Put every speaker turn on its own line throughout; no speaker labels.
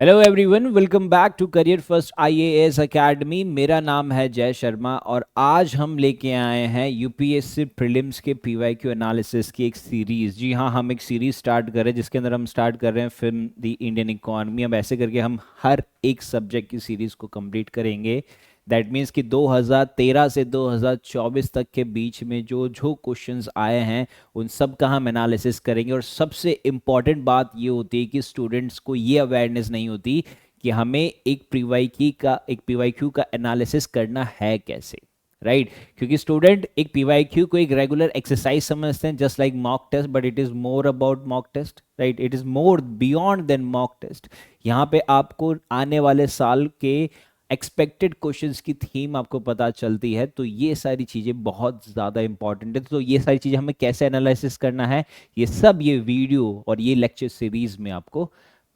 Hello everyone, welcome back to career first IAS academy. मेरा नाम है जय शर्मा और आज हम लेके आए हैं यूपीएससी प्रीलिम्स के पीवाईक्यू एनालिसिस की एक सीरीज। जी हाँ, हम एक सीरीज स्टार्ट कर रहे हैं जिसके अंदर हम स्टार्ट कर रहे हैं फिल्म द इंडियन इकोनॉमी। अब ऐसे करके हम हर एक सब्जेक्ट की सीरीज को कंप्लीट करेंगे। दैट मीन्स कि 2013 से 2024 तक के बीच में जो जो क्वेश्चंस आए हैं उन सब का हम एनालिसिस करेंगे। और सबसे इम्पॉर्टेंट बात ये होती है कि स्टूडेंट्स को ये अवेयरनेस नहीं होती कि हमें एक पीवाईक्यू का एनालिसिस करना है कैसे, राइट क्योंकि स्टूडेंट एक पीवाईक्यू को एक रेगुलर एक्सरसाइज समझते हैं, just like mock test, but it is more about mock test, right. It is more beyond than mock test. यहाँ पे आपको आने वाले साल के एक्सपेक्टेड क्वेश्चंस की थीम आपको पता चलती है, तो ये सारी चीज़ें बहुत ज़्यादा इंपॉर्टेंट है। तो ये सारी चीज़ें हमें कैसे एनालिसिस करना है, ये सब ये वीडियो और ये लेक्चर सीरीज में आपको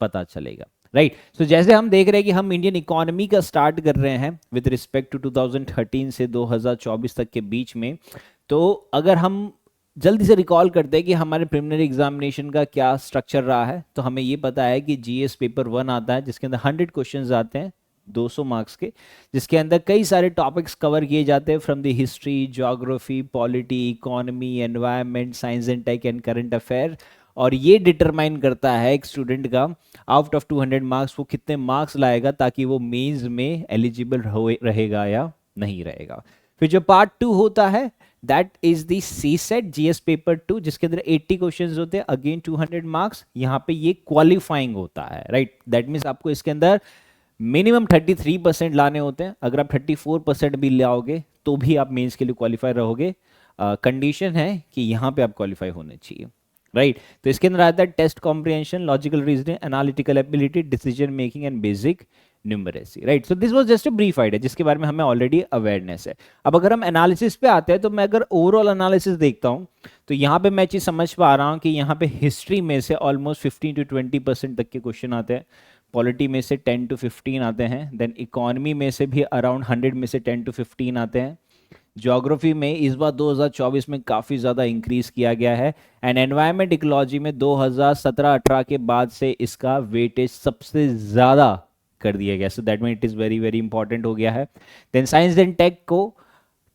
पता चलेगा, राइट। तो जैसे हम देख रहे हैं कि हम इंडियन इकोनॉमी का स्टार्ट कर रहे हैं विद रिस्पेक्ट टू 2013 से 2024 तक के बीच में। तो अगर हम जल्दी से रिकॉल करते हैं कि हमारे प्रिलिमिनरी एग्जामिनेशन का क्या स्ट्रक्चर रहा है, तो हमें ये पता है कि जीएस पेपर 1 आता है जिसके अंदर 100 क्वेश्चंस आते हैं 200 मार्क्स के, जिसके अंदर कई सारे टॉपिक्स कवर किए जाते हैं from the history, geography, polity, economy, environment, science and tech and current affair. और ये डिटरमाइन करता है एक स्टूडेंट का आउट ऑफ 200 मार्क्स वो कितने मार्क्स लाएगा ताकि वो मेंस में एलिजिबल रहेगा या नहीं रहेगा। फिर जो पार्ट 2 होता है that is the CSAT GS paper 2, जिसके अंदर 80 क्वेश्चंस होते हैं, अगेन 200 मार्क्स। यहाँ पे ये क्वालिफाइंग होता है, राइट। दैट मीन्स आपको इसके अंदर मिनिमम 33% लाने होते हैं। अगर आप 34% भी लाओगे तो भी आप मेंस के लिए क्वालिफाई रहोगे। कंडीशन है कि यहाँ पे आप क्वालिफाई होने चाहिए, राइट। तो इसके अंदर आता है test comprehension, logical reasoning, analytical ability, decision making and basic numeracy, right. So this was just a brief idea जिसके बारे में हमें ऑलरेडी अवेयरनेस है। अब अगर हम एनालिसिस पे आते हैं तो मैं अगर ओवरऑल एनालिसिस देखता हूँ तो यहाँ पे मैं चीज़ समझ पा रहा हूँ कि यहाँ पे हिस्ट्री में से ऑलमोस्ट 15 to 20% तक के क्वेश्चन आते हैं, पॉलिटी में से 10 to 15 आते हैं, देन इकोनॉमी में से भी अराउंड 100 में से 10 to 15 आते हैं, ज्योग्राफी में इस बार 2024 में काफ़ी ज़्यादा इंक्रीज किया गया है, एंड एनवायरनमेंट इकोलॉजी में 2017-18 के बाद से इसका वेटेज सबसे ज़्यादा कर दिया गया। So that mean it is very very important हो गया है। देन साइंस एंड टेक को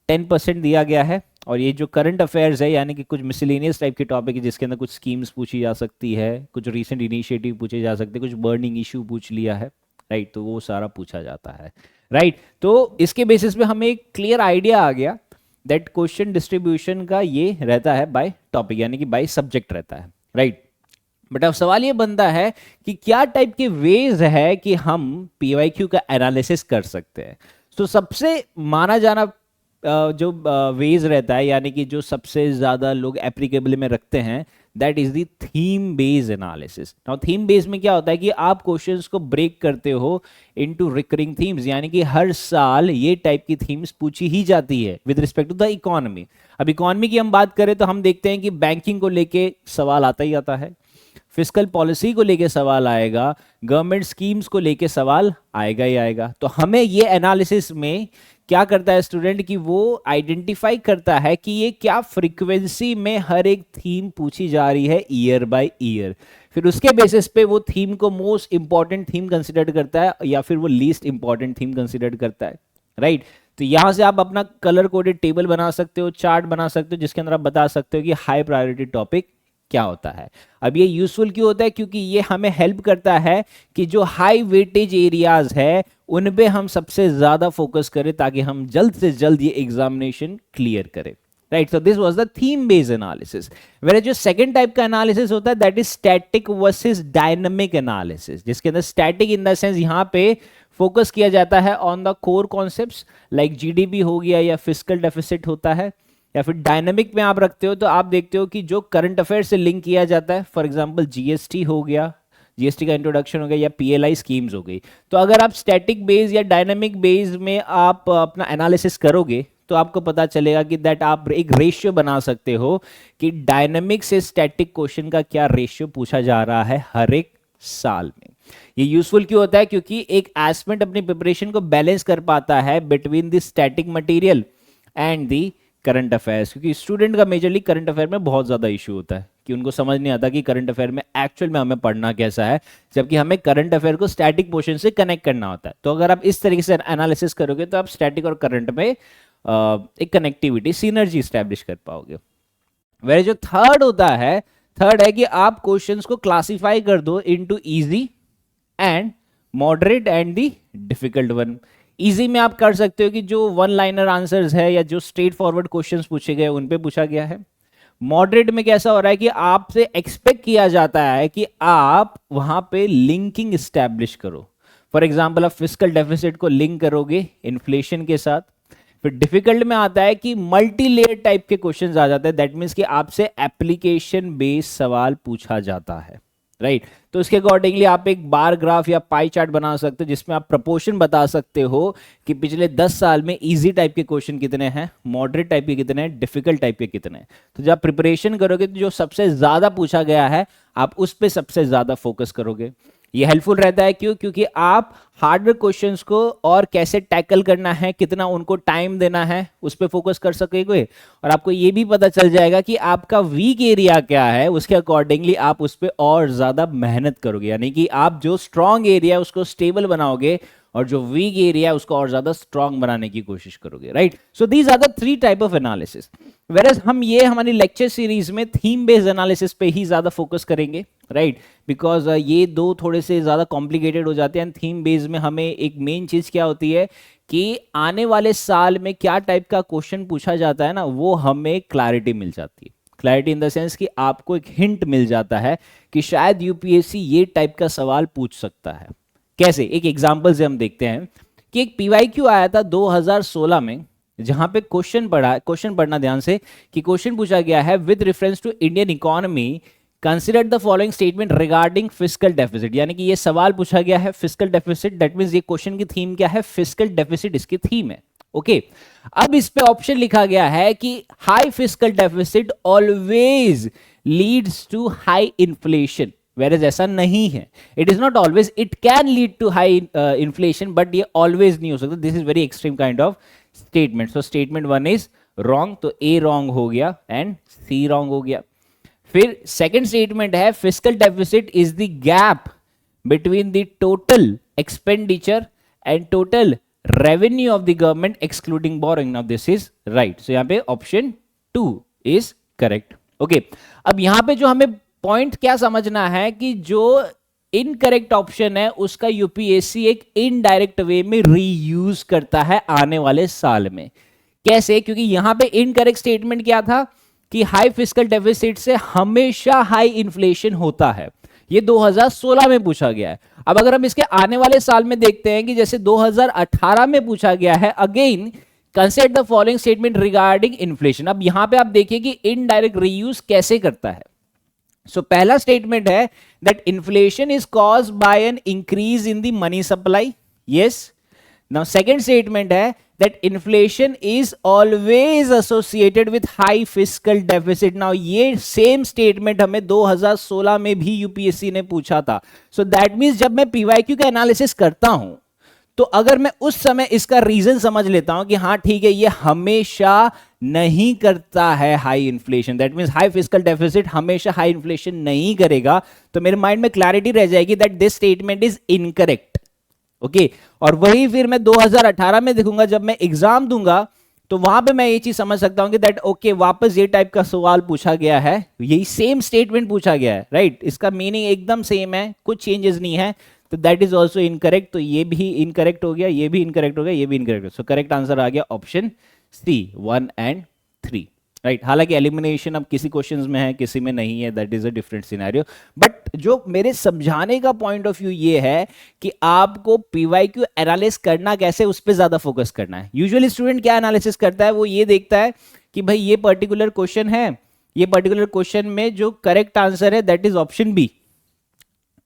10% दिया गया है, और ये जो करंट अफेयर्स है यानी कि कुछ मिसलेनियस टाइप के टॉपिक है जिसके अंदर कुछ स्कीम्स पूछी जा सकती है, कुछ रीसेंट इनिशिएटिव पूछे जा सकते हैं, कुछ बर्निंग इशू पूछ लिया है, राइट। तो वो सारा पूछा जाता है, राइट। तो इसके बेसिस पे हमें एक क्लियर आइडिया आ गया दैट क्वेश्चन डिस्ट्रीब्यूशन का ये रहता है बाय टॉपिक यानी कि बाय सब्जेक्ट रहता है, राइट। बट अब सवाल ये बनता है कि क्या टाइप के वेज है कि हम पीवाईक्यू का एनालिसिस कर सकते हैं। तो सबसे माना जाना जो वेज रहता है यानी कि जो सबसे ज़्यादा लोग एप्लीकेबल में रखते हैं that is the theme based analysis. Now theme based में क्या होता है कि आप क्वेश्चंस को ब्रेक करते हो इनटू रिकरिंग थीम्स, यानी कि हर साल ये टाइप की थीम्स पूछी ही जाती है with respect to the economy. अब इकोनॉमी की हम बात करें तो हम देखते हैं कि बैंकिंग को लेके सवाल आता ही आता है, फिस्कल पॉलिसी को लेके सवाल आएगा, गवर्नमेंट स्कीम्स को लेके सवाल आएगा ही आएगा। तो हमें ये एनालिसिस में क्या करता है स्टूडेंट कि वो आइडेंटिफाई करता है कि ये क्या फ्रीक्वेंसी में हर एक थीम पूछी जा रही है ईयर बाय ईयर। फिर उसके बेसिस पे वो थीम को मोस्ट इंपॉर्टेंट थीम कंसिडर करता है या फिर वो लीस्ट इंपॉर्टेंट थीम कंसिडर करता है, राइट। तो यहां से आप अपना कलर कोडेड टेबल बना सकते हो, चार्ट बना सकते हो जिसके अंदर आप बता सकते हो कि हाई प्रायोरिटी टॉपिक क्या होता है। अब ये यूजफुल क्यों होता है, क्योंकि ये हमें हेल्प करता है कि जो हाई वेटेज एरियाज है उन पे हम सबसे ज्यादा फोकस करें ताकि हम जल्द से जल्द ये एग्जामिनेशन क्लियर करें, right. So this was the theme based analysis. Where जो सेकंड टाइप का एनालिसिस होता है that is static versus dynamic analysis, जिसके अंदर स्टैटिक इन द सेंस यहाँ पे फोकस किया जाता है on the core concepts like GDP हो गया या फिस्कल डेफिसिट होता है, या फिर डायनामिक में आप रखते हो तो आप देखते हो कि जो करंट अफेयर से लिंक किया जाता है, फॉर एग्जांपल जीएसटी हो गया, जीएसटी का इंट्रोडक्शन हो गया, या पीएलआई स्कीम्स हो गई। तो अगर आप स्टैटिक बेस या डायनामिक बेस में आप अपना एनालिसिस करोगे तो आपको पता चलेगा कि दैट आप एक रेशियो बना सकते हो कि डायनामिक से स्टैटिक क्वेश्चन का क्या रेशियो पूछा जा रहा है हर एक साल में। ये यूजफुल क्यों होता है, क्योंकि एक एस्पिरेंट अपनी प्रिपरेशन को बैलेंस कर पाता है between the static material and the current affairs, क्योंकि स्टूडेंट का मेजरली करंट अफेयर में बहुत ज़्यादा इशू होता है कि उनको समझ नहीं आता कि करंट अफेयर में एक्चुअल में हमें पढ़ना कैसा है, जबकि हमें करंट अफेयर को स्टैटिक पोर्शन से कनेक्ट करना होता है। तो अगर आप इस तरीके से एनालिसिस करोगे तो आप स्टैटिक और करंट में एक कनेक्टिविटी, सिनर्जी स्टैब्लिश कर पाओगे। वेर जो थर्ड होता है, थर्ड है कि आप क्वेश्चंस को क्लासिफाई कर दो into easy and moderate and the difficult one. Easy में आप कर सकते हो कि जो वन लाइनर आंसर्स है या जो स्ट्रेट फॉरवर्ड क्वेश्चंस पूछे गए उन पे पूछा गया है। मॉडरेट में कैसा हो रहा है कि आपसे एक्सपेक्ट किया जाता है कि आप वहां पे लिंकिंग स्टैब्लिश करो। फॉर एग्जांपल आप फिस्कल डेफिसिट को लिंक करोगे इन्फ्लेशन के साथ। फिर डिफिकल्ट में आता है कि मल्टी लेयर टाइप के क्वेश्चंस आ जाते हैं, दैट मीन्स कि आपसे एप्लीकेशन बेस्ड सवाल पूछा जाता है, राइट। तो उसके अकॉर्डिंगली आप एक बार ग्राफ या पाई चार्ट बना सकते हो जिसमें आप प्रपोर्शन बता सकते हो कि पिछले 10 साल में इजी टाइप के क्वेश्चन कितने हैं, मॉडरेट टाइप के कितने हैं, डिफिकल्ट टाइप के कितने हैं। तो जब प्रिपरेशन करोगे तो जो सबसे ज्यादा पूछा गया है आप उस पर सबसे ज्यादा फोकस करोगे। ये हेल्पफुल रहता है, क्यों? क्योंकि आप हार्डर क्वेश्चंस को और कैसे टैकल करना है, कितना उनको टाइम देना है, उस पर फोकस कर सकोगे। और आपको ये भी पता चल जाएगा कि आपका वीक एरिया क्या है, उसके अकॉर्डिंगली आप उस पर और ज्यादा मेहनत करोगे। यानी कि आप जो स्ट्रांग एरिया है उसको स्टेबल बनाओगे और जो वीक एरिया है उसको और ज्यादा स्ट्रांग बनाने की कोशिश करोगे, right. So these are the 3 type of analysis. Whereas हम ये हमारी लेक्चर सीरीज में थीम बेस्ड एनालिसिस पे ही ज्यादा फोकस करेंगे, राइट, बिकॉज ये दो थोड़े से ज्यादा कॉम्प्लिकेटेड हो जाते हैं। थीम बेस्ड में हमें एक मेन चीज क्या होती है कि आने वाले साल में क्या टाइप का क्वेश्चन पूछा जाता है ना, वो हमें क्लैरिटी मिल जाती है। क्लैरिटी इन द सेंस कि आपको एक हिंट मिल जाता है कि शायद यूपीएससी ये टाइप का सवाल पूछ सकता है। कैसे? एक एग्जांपल से हम देखते हैं कि एक पीवाईक्यू आया था 2016 में, जहां पे क्वेश्चन पढ़ना ध्यान से, कि क्वेश्चन पूछा गया है with reference to Indian economy consider the following statement regarding fiscal deficit. यानी कि ये सवाल पूछा गया है फिस्कल डेफिसिट, दैट मींस ये क्वेश्चन की थीम क्या है, फिस्कल डेफिसिट इसकी थीम है, ओके। अब इस पे ऑप्शन लिखा गया है कि high fiscal deficit always leads to high inflation, whereas ऐसा नहीं है। It is not always, it can lead to high inflation, but ये ऑलवेज नहीं हो सकता। This is very extreme kind of statement. So statement 1 is wrong, तो ए wrong हो गया एंड सी रॉन्ग हो गया। फिर सेकेंड स्टेटमेंट है fiscal deficit is the gap between the total expenditure and total revenue of the government excluding borrowing. Now this is right, so यहां पे option 2 is correct, okay. अब यहां पे जो हमें पॉइंट क्या समझना है कि जो इनकरेक्ट ऑप्शन है उसका यूपीएससी एक इनडायरेक्ट वे में रीयूज करता है आने वाले साल में। कैसे? क्योंकि यहां पे इनकरेक्ट स्टेटमेंट क्या था कि हाई फिस्कल डेफिसिट से हमेशा हाई इन्फ्लेशन होता है, ये 2016 में पूछा गया है। अब अगर हम इसके आने वाले साल में देखते हैं कि जैसे 2018 में पूछा गया है, again consider the following statement regarding inflation. अब यहां पे आप देखिए कि इनडायरेक्ट रीयूज कैसे करता है। सो पहला स्टेटमेंट है that inflation is caused by an increase in the money supply, yes. Now second statement है that inflation is always associated with high fiscal deficit. Now ये सेम स्टेटमेंट हमें 2016 में भी यूपीएससी ने पूछा था। सो दैट मींस जब मैं पीवाईक्यू का एनालिसिस करता हूं तो अगर मैं उस समय इसका रीजन समझ लेता हूं कि हाँ ठीक है, ये हमेशा नहीं करता है high inflation, that means high fiscal deficit हमेशा हाई इन्फ्लेशन नहीं करेगा, तो मेरे माइंड में क्लैरिटी रह जाएगी that this statement is incorrect, okay. और वही फिर मैं 2018 में देखूंगा, जब मैं एग्जाम दूंगा तो वहां पे मैं ये चीज समझ सकता हूं कि दैट ओके, वापस ये टाइप का सवाल पूछा गया है, यही सेम स्टेटमेंट पूछा गया है, राइट, इसका मीनिंग एकदम सेम है, कुछ चेंजेस नहीं है, तो दैट इज ऑल्सो इनकरेक्ट। तो ये भी इनकरेक्ट हो गया, ये भी इनकरेक्ट हो गया, ये भी इनकरेक्ट। सो करेक्ट आंसर आ गया ऑप्शन सी 1 एंड 3, राइट। हालांकि एलिमिनेशन अब किसी क्वेश्चंस में है, किसी में नहीं है, that is a different scenario. But जो मेरे समझाने का पॉइंट ऑफ व्यू ये है कि आपको पीवाईक्यू एनालिसिस करना कैसे, उस पर ज्यादा फोकस करना है। यूजुअली स्टूडेंट क्या एनालिसिस करता है, वो ये देखता है कि भाई ये पर्टिकुलर क्वेश्चन है, ये पर्टिकुलर क्वेश्चन में जो करेक्ट आंसर है that is option B,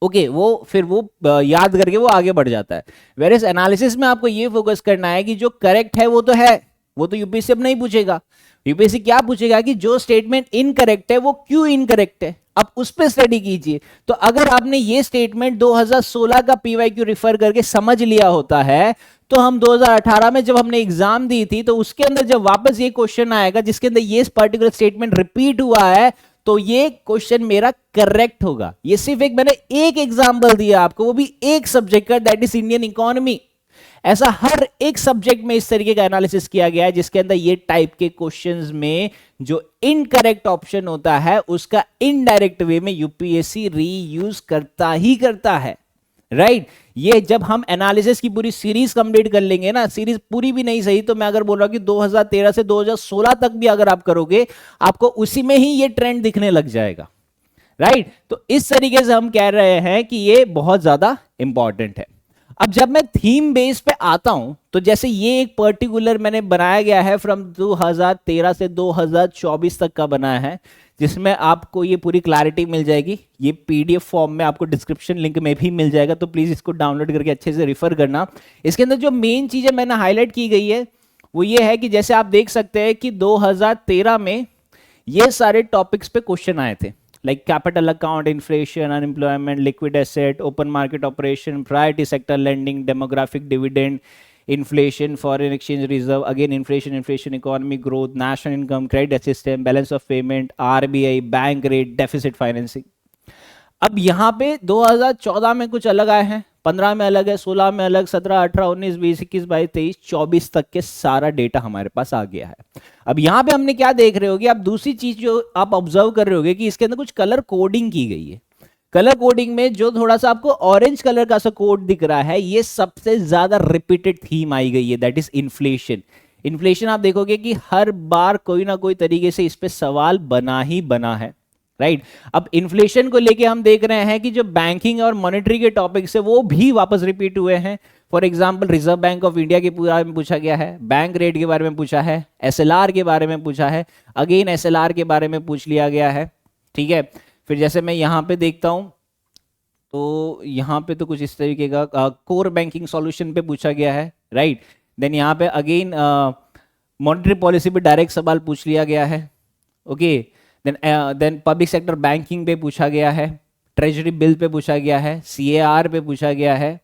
okay, वो फिर वो याद करके वो आगे बढ़ जाता है। वेरएज एनालिसिस में आपको ये फोकस करना है कि जो करेक्ट है वो तो है, वो तो यूपीएससी अब नहीं पूछेगा। यूपीएससी क्या पूछेगा कि जो स्टेटमेंट इनकरेक्ट है वो क्यों इनकरेक्ट है, आप उस पर स्टडी कीजिए। तो अगर आपने ये स्टेटमेंट 2016 का पीवाईक्यू रिफर करके समझ लिया होता है, तो हम 2018 में जब हमने एग्जाम दी थी तो उसके अंदर जब वापस ये क्वेश्चन आएगा जिसके अंदर ये पर्टिकुलर स्टेटमेंट रिपीट हुआ है, तो ये क्वेश्चन मेरा करेक्ट होगा। ये सिर्फ एक मैंने एक एग्जांपल दिया आपको, वो भी एक सब्जेक्ट का, दैट इज इंडियन इकोनॉमी। ऐसा हर एक सब्जेक्ट में इस तरीके का एनालिसिस किया गया है जिसके अंदर ये टाइप के क्वेश्चंस में जो इनकरेक्ट ऑप्शन होता है उसका इनडायरेक्ट वे में यूपीएससी रीयूज करता ही करता है, राइट। ये जब हम एनालिसिस की पूरी सीरीज कंप्लीट कर लेंगे ना, सीरीज पूरी भी नहीं सही तो मैं अगर बोल रहा हूं कि 2013 से 2016 तक भी अगर आप करोगे आपको उसी में ही ये ट्रेंड दिखने लग जाएगा, राइट। तो इस तरीके से हम कह रहे हैं कि ये बहुत ज्यादा इंपॉर्टेंट है। अब जब मैं थीम बेस पे आता हूं तो जैसे ये एक पर्टिकुलर मैंने बनाया गया है फ्रॉम 2013 से 2024 तक का बनाया है, जिसमें आपको ये पूरी क्लैरिटी मिल जाएगी। ये पीडीएफ फॉर्म में आपको डिस्क्रिप्शन लिंक में भी मिल जाएगा, तो प्लीज इसको डाउनलोड करके अच्छे से रिफर करना। इसके अंदर जो मेन चीजें मैंने हाईलाइट की गई है वो ये है कि जैसे आप देख सकते हैं कि 2013 में ये सारे टॉपिक्स पे क्वेश्चन आए थे, like capital account, inflation, unemployment, liquid asset, open market operation, priority sector lending, demographic dividend, inflation, foreign exchange reserve, again inflation, economic growth, national income, credit system, balance of payment, RBI, bank rate, deficit financing. अब यहाँ पे 2014 में कुछ अलग आए हैं, 15 में अलग है, 16 में अलग, 17, 18, 19, 20, 21, 22, 23, 24 तक के सारा डेटा हमारे पास आ गया है। अब यहाँ पे हमने क्या देख रहे होगे, आप दूसरी चीज जो आप ऑब्जर्व कर रहे होगे कि इसके अंदर कुछ कलर कोडिंग की गई है। कलर कोडिंग में जो थोड़ा सा आपको ऑरेंज कलर का सा कोड दिख रहा है, ये सबसे ज्यादा रिपीटेड थीम आई गई है, दैट इज इन्फ्लेशन। इन्फ्लेशन आप देखोगे कि हर बार कोई ना कोई तरीके से इस पे सवाल बना ही बना है, राइट। अब इन्फ्लेशन को लेके हम देख रहे हैं कि जो बैंकिंग और मॉनेटरी के टॉपिक्स है वो भी वापस रिपीट हुए हैं। For example reserve bank of India के बारे में पूछा गया है, बैंक रेट के बारे में पूछा है, एसएलआर के बारे में पूछा है, अगेन एसएलआर के बारे में पूछ लिया गया है, ठीक है। फिर जैसे मैं यहाँ पे देखता हूँ तो यहाँ पे तो कुछ इस तरीके का कोर बैंकिंग सॉल्यूशन पे पूछा गया है, राइट। देन यहाँ पे अगेन मॉनेटरी पॉलिसी पे डायरेक्ट सवाल पूछ लिया गया है, okay. Then public sector banking पे पूछा गया है, ट्रेजरी बिल पे पूछा गया है, सीएआर पे पूछा गया है,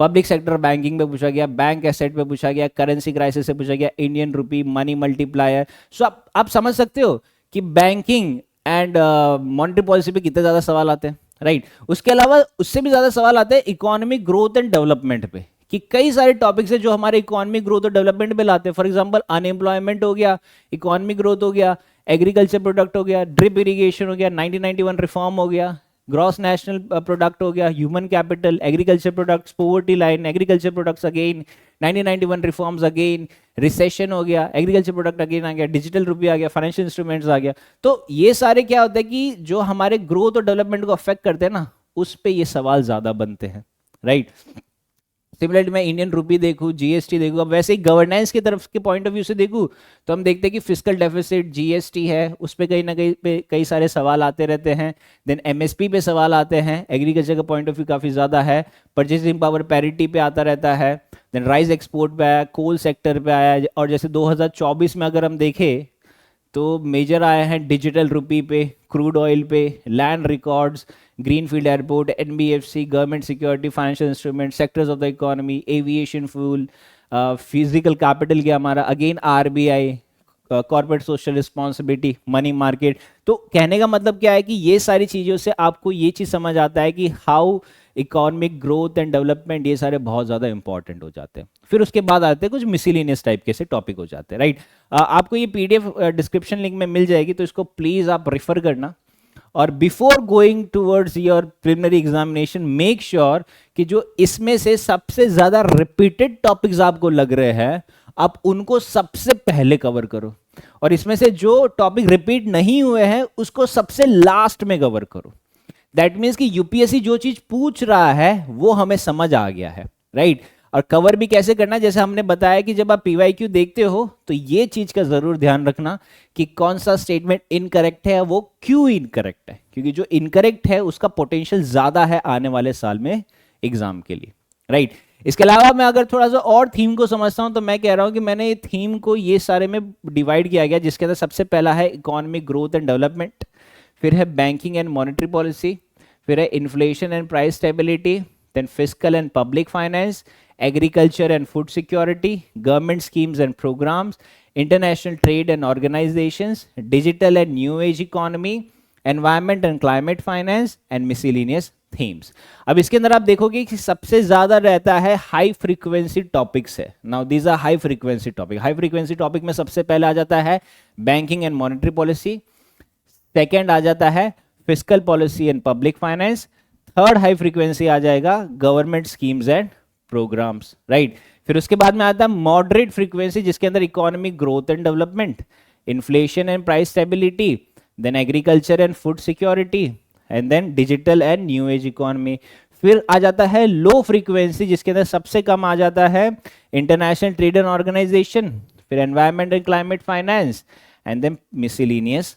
पब्लिक सेक्टर बैंकिंग पे पूछा गया, बैंक एसेट पे पूछा गया, करेंसी क्राइसिस से पूछा गया, इंडियन रुपी, मनी मल्टीप्लायर। सो आप समझ सकते हो कि बैंकिंग एंड मॉनेटरी पॉलिसी पे कितने ज्यादा सवाल आते हैं, राइट। उसके अलावा उससे भी ज्यादा सवाल आते हैं इकोनॉमिक ग्रोथ एंड डेवलपमेंट पे, कि कई सारे टॉपिक्स है जो हमारे इकोनॉमिक ग्रोथ और डेवलपमेंट पे लाते हैं। फॉर एग्जांपल अनएम्प्लॉयमेंट हो गया, इकोनॉमिक ग्रोथ हो गया, एग्रीकल्चर प्रोडक्ट हो गया, ड्रिप इरिगेशन हो गया, 1991 रिफॉर्म हो गया, ग्रॉस नेशनल प्रोडक्ट हो गया, human capital, agriculture products, poverty line, agriculture products again 1991 reforms, again recession हो गया, एग्रीकल्चर प्रोडक्ट अगेन आ गया, डिजिटल रुपी आ गया, फाइनेंशियल इंस्ट्रूमेंट्स आ गया। तो ये सारे क्या होता है कि जो हमारे ग्रोथ और डेवलपमेंट को अफेक्ट करते हैं ना, उस पे ये सवाल ज्यादा बनते हैं, राइट। सिमिलरली मैं इंडियन रुपी देखूं, जीएसटी देखूं, अब वैसे ही गवर्नेंस की तरफ के पॉइंट ऑफ व्यू से देखूं तो हम देखते हैं कि फिस्कल डेफिसिट, जीएसटी है, उस पे कहीं ना कहीं पे कई सारे सवाल आते रहते हैं। देन एमएसपी पे सवाल आते हैं, एग्रीकल्चर का पॉइंट ऑफ व्यू काफ़ी ज़्यादा है, परचेसिंग पावर पैरिटी पे आता रहता है, देन राइस एक्सपोर्ट पे आया, कोल सेक्टर पे आया, और जैसे 2024 में अगर हम देखें तो मेजर आए हैं डिजिटल रुपी पे, क्रूड ऑयल पे, land records, greenfield airport, NBFC, government security, financial instrument, sectors of the economy, aviation fuel, physical capital क्या हमारा, again RBI, corporate social responsibility, money market. तो कहने का मतलब क्या है कि ये सारी चीज़ों से आपको ये चीज़ समझ आता है कि how economic growth and development ये सारे बहुत ज़्यादा इंपॉर्टेंट हो जाते हैं। फिर उसके बाद आते हैं कुछ मिसलिनियस टाइप के से टॉपिक हो जाते हैं, राइट। आपको ये पीडीएफ डिस्क्रिप्शन लिंक में मिल जाएगी, तो इसको प्लीज़ आप रेफर करना। और before going towards your preliminary examination make sure कि जो इसमें से सबसे ज़्यादा रिपीटेड टॉपिक्स आपको लग रहे हैं आप उनको सबसे पहले कवर करो, और इसमें से जो टॉपिक रिपीट नहीं हुए हैं उसको सबसे लास्ट में कवर करो। दैट मीन्स कि यूपीएससी जो चीज पूछ रहा है वो हमें समझ आ गया है, राइट। और कवर भी कैसे करना है, जैसे हमने बताया कि जब आप पीवाईक्यू देखते हो तो ये चीज का जरूर ध्यान रखना कि कौन सा स्टेटमेंट इनकरेक्ट है, वो क्यों इनकरेक्ट है, क्योंकि जो इनकरेक्ट है उसका पोटेंशियल ज्यादा है आने वाले साल में एग्जाम के लिए, राइट। इसके अलावा मैं अगर थोड़ा सा और थीम को समझता हूं तो मैं कह रहा हूं कि मैंने ये थीम को ये सारे में डिवाइड किया गया, जिसके अंदर सबसे पहला है इकोनॉमिक ग्रोथ एंड डेवलपमेंट, फिर है बैंकिंग एंड मॉनेटरी पॉलिसी, फिर है inflation and price stability, then fiscal and public finance, agriculture and food security, government schemes and programmes, international trade and organisations, digital and new age economy, environment and climate finance and miscellaneous themes. अब इसके अंदर आप देखोगे कि सबसे ज्यादा रहता है हाई फ्रीक्वेंसी टॉपिक्स है। Now these are high frequency topic. High frequency topic में सबसे पहले आ जाता है banking and monetary policy, second आ जाता है fiscal policy and public finance, third high frequency आ जाएगा government schemes and programs, right. फिर उसके बाद में आता है मॉडरेट फ्रीक्वेंसी जिसके अंदर economic growth and development, inflation and price stability, then agriculture and food security, and then digital and new age economy. फिर आ जाता है लो फ्रीक्वेंसी जिसके अंदर सबसे कम आ जाता है इंटरनेशनल ट्रेड एंड ऑर्गेनाइजेशन, फिर environment and climate finance, and then miscellaneous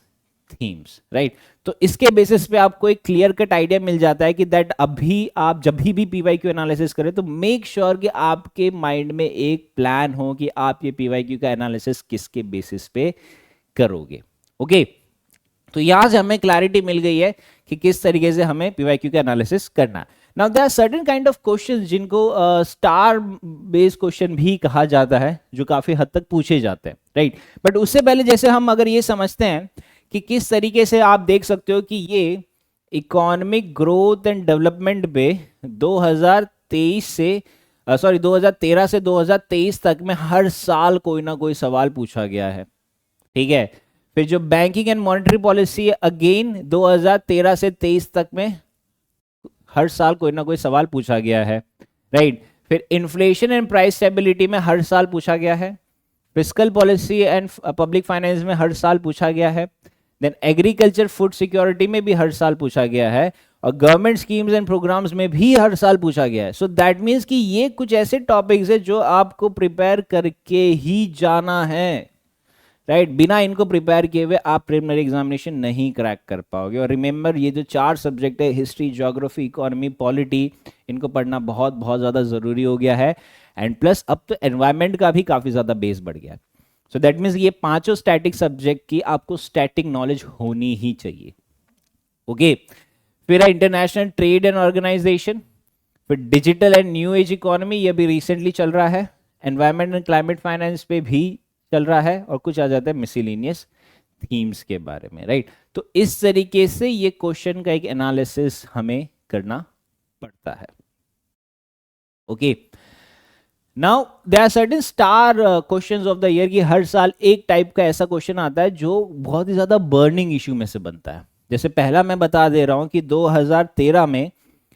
themes, right. तो इसके बेसिस पे आपको एक क्लियर कट आइडिया मिल जाता है कि दैट अभी आप जब भी पीवाईक्यू एनालिसिस करें तो मेक श्योर कि आपके माइंड में एक प्लान हो कि आप ये पीवाईक्यू का एनालिसिस किसके बेसिस पे करोगे। ओके, तो यहां से हमें क्लैरिटी मिल गई है कि किस तरीके से हमें पीवाईक्यू का एनालिसिस करना। Now there are certain kind of questions जिनको स्टार बेस्ड क्वेश्चन भी कहा जाता है, जो काफी हद तक पूछे जाते हैं, राइट। बट उससे पहले जैसे हम अगर ये समझते हैं कि किस तरीके से आप देख सकते हो कि ये इकोनॉमिक ग्रोथ एंड डेवलपमेंट पे 2023 से 2013 से 2023 तक में हर साल कोई ना कोई सवाल पूछा गया है, ठीक है। फिर जो banking and monetary policy again 2013 से 23 तक में हर साल कोई ना कोई सवाल पूछा गया है, राइट। फिर इन्फ्लेशन एंड प्राइस स्टेबिलिटी में हर साल पूछा गया है, fiscal policy and public finance में हर साल पूछा गया है, देन एग्रीकल्चर फूड सिक्योरिटी में भी हर साल पूछा गया है, और गवर्नमेंट स्कीम्स एंड प्रोग्राम्स में भी हर साल पूछा गया है। सो दैट मीन्स कि ये कुछ ऐसे टॉपिक्स है जो आपको प्रिपेयर करके ही जाना है, राइट। बिना इनको प्रिपेयर किए हुए आप प्रिलिमिनरी एग्जामिनेशन नहीं क्रैक कर पाओगे। और रिमेंबर ये जो 4 सब्जेक्ट है, हिस्ट्री, ज्योग्राफी, इकोनॉमी, पॉलिटी, इनको पढ़ना बहुत बहुत ज़्यादा ज़रूरी हो गया है। एंड प्लस अब तो एनवायरमेंट का भी काफ़ी ज़्यादा बेस बढ़ गया है। सो दैट मीन्स ये 5 स्टैटिक सब्जेक्ट की आपको स्टैटिक नॉलेज होनी ही चाहिए। ओके, फिर है इंटरनेशनल ट्रेड एंड ऑर्गेनाइजेशन, फिर digital and new age economy, ये भी रिसेंटली चल रहा है, एनवायरमेंट एंड क्लाइमेट फाइनेंस पे भी चल रहा है, और कुछ आ जाता है मिसलिनियस थीम्स के बारे में, राइट। तो इस तरीके से ये क्वेश्चन का एक एनालिसिस हमें करना पड़ता है। Okay, now there are certain star questions of the year की हर साल एक टाइप का ऐसा क्वेश्चन आता है जो बहुत ही ज्यादा बर्निंग इश्यू में से बनता है। जैसे पहला मैं बता दे रहा हूं कि 2013 में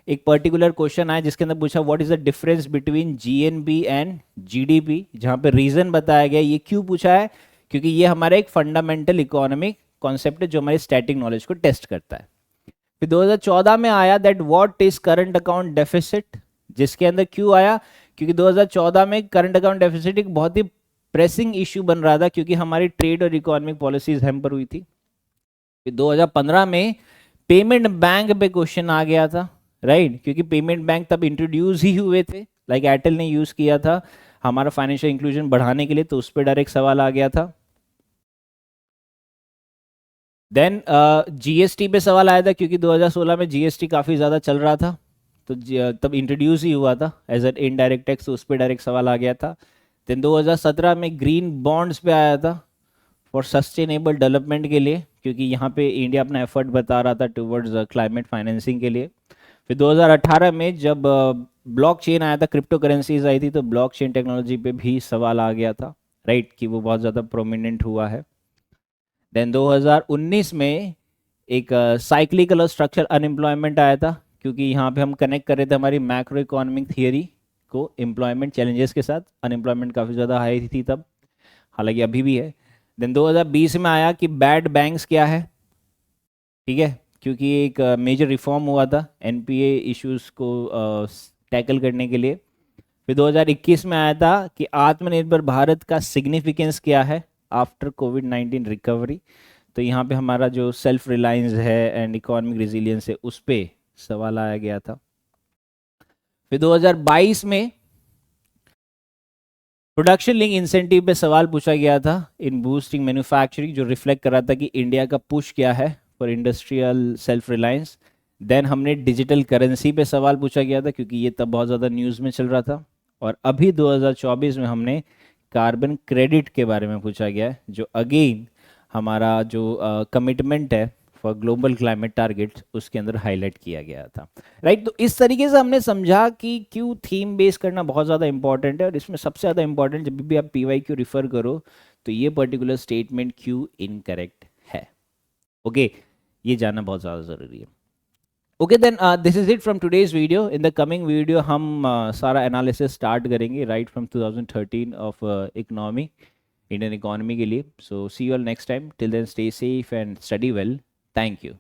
एक पर्टिकुलर क्वेश्चन आया जिसके अंदर पूछा what is the difference between GNB and GDP, जहां पे रीजन बताया गया। ये क्यों पूछा है? क्योंकि ये हमारा एक फंडामेंटल इकोनॉमिक कॉन्सेप्ट है जो हमारी स्टैटिक नॉलेज को टेस्ट करता है। फिर 2014 में आया that what is current account deficit, जिसके अंदर क्यों आया? क्योंकि 2014 में करंट अकाउंट डेफिसिट एक बहुत ही प्रेसिंग इश्यू बन रहा था क्योंकि हमारी ट्रेड और इकोनॉमिक पॉलिसीज हैम्पर हुई थी। फिर 2015 में पेमेंट बैंक पे क्वेश्चन आ गया था, राइट, क्योंकि पेमेंट बैंक तब इंट्रोड्यूस ही हुए थे, लाइक एयरटेल ने यूज किया था हमारा फाइनेंशियल इंक्लूजन बढ़ाने के लिए, तो उस पर डायरेक्ट सवाल आ गया था। देन जीएसटी पे सवाल आया था क्योंकि 2016 में जीएसटी काफ़ी ज़्यादा चल रहा था, तो तब इंट्रोड्यूस ही हुआ था एज एन इनडायरेक्ट टैक्स, तो उस पर डायरेक्ट सवाल आ गया था। देन 2017 में ग्रीन बॉन्ड्स पे आया था फॉर सस्टेनेबल डेवलपमेंट के लिए, क्योंकि यहाँ पे इंडिया अपना एफर्ट बता रहा था टुवर्ड्स क्लाइमेट फाइनेंसिंग के लिए। फिर 2018 में जब ब्लॉकचेन आया था, क्रिप्टो करेंसीज आई थी, तो ब्लॉकचेन टेक्नोलॉजी पे भी सवाल आ गया था, राइट, कि वो बहुत ज़्यादा प्रोमिनेंट हुआ है। देन 2019 में एक साइक्लिकल और स्ट्रक्चर अनएम्प्लॉयमेंट आया था, क्योंकि यहाँ पे हम कनेक्ट कर रहे थे हमारी मैक्रो इकोनॉमिक थियरी को एम्प्लॉयमेंट चैलेंजेस के साथ। अनएम्प्लॉयमेंट काफ़ी ज़्यादा हाई थी तब, हालांकि अभी भी है। देन 2020 में आया कि बैड बैंक्स क्या है, ठीक है, क्योंकि एक मेजर रिफॉर्म हुआ था एनपीए इश्यूज को टैकल करने के लिए। फिर 2021 में आया था कि आत्मनिर्भर भारत का सिग्निफिकेंस क्या है आफ्टर कोविड-19 रिकवरी, तो यहाँ पे हमारा जो सेल्फ रिलायंस है एंड इकोनॉमिक रेजिलियंस है उस पर सवाल आया गया था। फिर 2022 में प्रोडक्शन लिंक इंसेंटिव पे सवाल पूछा गया था इन बूस्टिंग मैन्युफैक्चरिंग, जो रिफ्लेक्ट कर रहा था कि इंडिया का पुश क्या है for industrial self reliance. Then हमने डिजिटल करेंसी पे सवाल पूछा गया था क्योंकि ये तब बहुत ज़्यादा न्यूज़ में चल रहा था। और अभी 2024 में हमने कार्बन क्रेडिट के बारे में पूछा गया है, जो अगेन हमारा जो कमिटमेंट है ऑफ ग्लोबल क्लाइमेट टारगेट्स उसके अंदर हाईलाइट किया गया था, राइट। तो इस तरीके से हमने समझा कि क्यों थीम बेस करना बहुत ज़्यादा इंपॉर्टेंट है, और इसमें सबसे ज़्यादा इंपॉर्टेंट जब भी आप PYQ रिफर करो तो ये पर्टिकुलर स्टेटमेंट क्यों इनकरेक्ट है। ओके, ये जानना बहुत ज़्यादा ज़रूरी है। Okay then this is it from today's video. In the coming video हम सारा एनालिसिस स्टार्ट करेंगे right from 2013 of economy, Indian economy के लिए। So see you all next time, till then stay safe and study well, thank you.